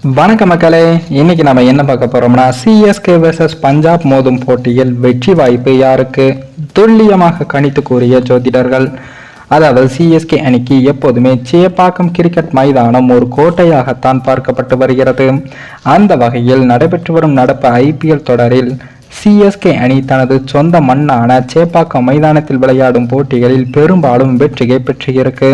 வணக்க மக்களே, இன்னைக்கு நம்ம என்ன பார்க்க போறோம்னா சிஎஸ்கே vs பஞ்சாப் மோதும் போட்டியில் வெற்றி வாய்ப்பு யாருக்கு துல்லியமாக கணித்து கூறிய ஜோதிடர்கள். அதாவது சிஎஸ்கே அணிக்கு எப்போதுமே சேப்பாக்கம் கிரிக்கெட் மைதானம் ஒரு கோட்டையாகத்தான் பார்க்கப்பட்டு வருகிறது. அந்த வகையில் நடைபெற்று வரும் நடப்பு ஐபிஎல் தொடரில் சிஎஸ்கே அணி தனது சொந்த மண்ணான சேப்பாக்கம் மைதானத்தில் விளையாடும் போட்டிகளில் பெரும்பாலும் வெற்றியை பெற்றிருக்கு.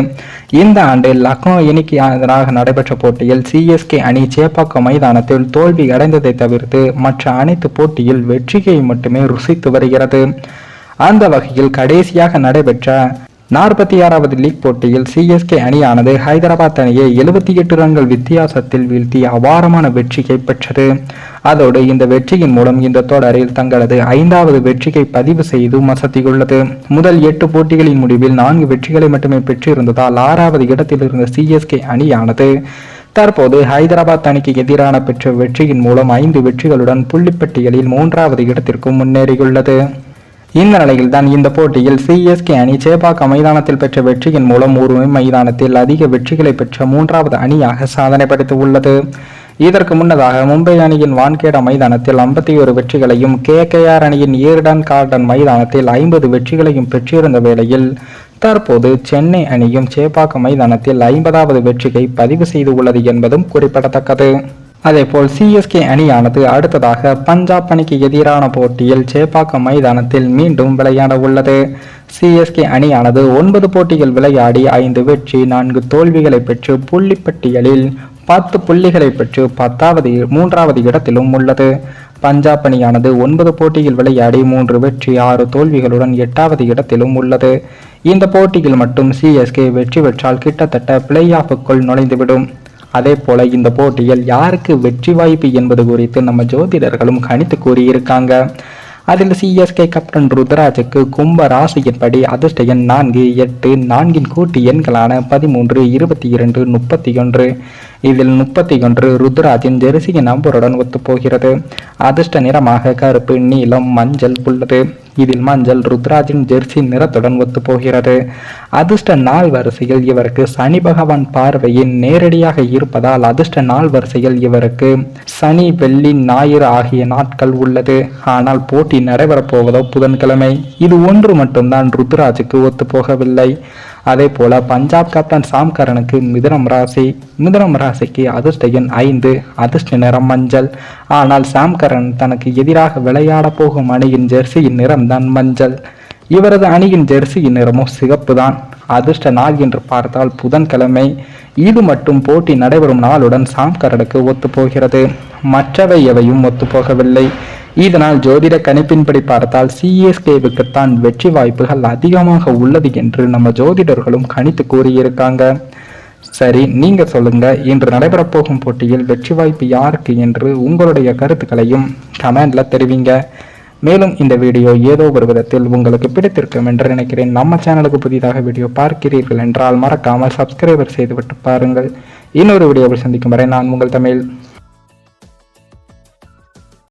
இந்த ஆண்டு லக்னோ அணிக்கு எதிராக நடைபெற்ற போட்டியில் சிஎஸ்கே அணி சேப்பாக்கம் மைதானத்தில் தோல்வி அடைந்ததை தவிர்த்து மற்ற அனைத்து போட்டியில் வெற்றியை மட்டுமே ருசித்து வருகிறது. அந்த வகையில் கடைசியாக நடைபெற்ற 46வது லீக் போட்டியில் சிஎஸ்கே அணியானது ஹைதராபாத் அணியை 78 ரன்கள் வித்தியாசத்தில் வீழ்த்தி அபாரமான வெற்றியை பெற்றது. அதோடு இந்த வெற்றியின் மூலம் இந்த தொடரில் தங்களது 5வது வெற்றியை பதிவு செய்து மசத்தியுள்ளது. முதல் 8 போட்டிகளின் முடிவில் 4 வெற்றிகளை மட்டுமே பெற்றிருந்ததால் 6வது இடத்தில் இருந்த சிஎஸ்கே அணியானது தற்போது ஹைதராபாத் அணிக்கு எதிரான பெற்ற வெற்றியின் மூலம் 5 வெற்றிகளுடன் புள்ளிப்பட்டியலில் 3வது இடத்திற்கும் முன்னேறியுள்ளது. இந்த நிலையில் தான் இந்த போட்டியில் சிஎஸ்கே அணி சேப்பாக்கம் மைதானத்தில் பெற்ற வெற்றியின் மூலம் ஒரு மைதானத்தில் அதிக வெற்றிகளை பெற்ற 3வது அணியாக சாதனை படைத்து உள்ளது. இதற்கு முன்னதாக மும்பை அணியின் வான்கேடா மைதானத்தில் 51 வெற்றிகளையும் கேகேஆர் அணியின் ஈடன் கார்டன் மைதானத்தில் 50 வெற்றிகளையும் பெற்றிருந்த வேளையில் தற்போது சென்னை அணியும் சேப்பாக்கம் மைதானத்தில் 50வது வெற்றியை பதிவு செய்து உள்ளது என்பதும் குறிப்பிடத்தக்கது. அதேபோல் சிஎஸ்கே அணியானது அடுத்ததாக பஞ்சாப் அணிக்கு எதிரான போட்டியில் சேப்பாக்கம் மைதானத்தில் மீண்டும் விளையாட உள்ளது. சிஎஸ்கே அணியானது 9 போட்டிகள் விளையாடி 5 வெற்றி 4 தோல்விகளை பெற்று புள்ளிப்பட்டியலில் 10 புள்ளிகளை பெற்று 3வது இடத்திலும் உள்ளது. பஞ்சாப் அணியானது 9 போட்டியில் விளையாடி 3 வெற்றி 6 தோல்விகளுடன் 8வது இடத்திலும் உள்ளது. இந்த போட்டியில் மட்டும் சிஎஸ்கே வெற்றி பெற்றால் கிட்டத்தட்ட பிளே ஆஃபுக்குள் நுழைந்துவிடும். அதே போல இந்த போட்டியில் யாருக்கு வெற்றி வாய்ப்பு என்பது குறித்து நம்ம ஜோதிடர்களும் கணித்து கூறியிருக்காங்க. அதில் சிஎஸ்கே கேப்டன் ருத்ராஜுக்கு கும்ப ராசியின்படி அதிர்ஷ்ட எண் 4, 8, 4 கூட்டு எண்களான 13, 22, 31. இதில் 31 ருத்ராஜின் ஜெர்சி நம்பருடன் ஒத்துப்போகிறது. அதிர்ஷ்ட நிறமாக கருப்பு, நீலம், மஞ்சள் உள்ளது. இதில் மஞ்சள் ருத்ராஜின் ஜெர்சி நிறத்துடன் ஒத்துப்போகிறது. அதிர்ஷ்ட நாள் வரிசையில் இவருக்கு சனி பகவான் பார்வையின் நேரடியாக இருப்பதால் அதிர்ஷ்ட நாள் வரிசையில் இவருக்கு சனி, வெள்ளி, ஞாயிறு ஆகிய நாட்கள் உள்ளது. ஆனால் போட்டி நடைபெறப் போவதோ புதன்கிழமை. இது ஒன்று மட்டும்தான் ருத்ராஜுக்கு ஒத்துப்போகவில்லை. அதே போல பஞ்சாப் கேப்டன் சாம் கரனுக்கு மிதுனம் ராசிக்கு அதிர்ஷ்ட எண் 5, அதிர்ஷ்ட நிறம் மஞ்சள். ஆனால் சாம் கரன் தனக்கு எதிராக விளையாட போகும் அணியின் ஜெர்சியின் நிறம்தான் மஞ்சள். இவரது அணியின் ஜெர்சியின் நிறமும் சிகப்பு தான். அதிர்ஷ்ட நாள் என்று பார்த்தால் புதன்கிழமை. இது மட்டும் போட்டி நடைபெறும் நாளுடன் சாம் கரனுக்கு ஒத்துப்போகிறது. மற்றவை எவையும் ஒத்துப்போகவில்லை. இதனால் ஜோதிட கணிப்பின்படி பார்த்தால் சிஎஸ்கேவுக்குத்தான் வெற்றி வாய்ப்புகள் அதிகமாக உள்ளது என்று நம்ம ஜோதிடர்களும் கணித்து கூறியிருக்காங்க. சரி, நீங்க சொல்லுங்க, இன்று நடைபெறப் போகும் போட்டியில் வெற்றி வாய்ப்பு யாருக்கு என்று உங்களுடைய கருத்துக்களையும் கமெண்ட்ல தெரிவிங்க. மேலும் இந்த வீடியோ ஏதோ ஒரு விதத்தில் உங்களுக்கு பிடித்திருக்கும் என்று நினைக்கிறேன். நம்ம சேனலுக்கு புதிதாக வீடியோ பார்க்கிறீர்கள் என்றால் மறக்காமல் சப்ஸ்கிரைபர் செய்துவிட்டு பாருங்கள். இன்னொரு வீடியோவில் சந்திக்கும் வரை நான் உங்கள் தமிழ்.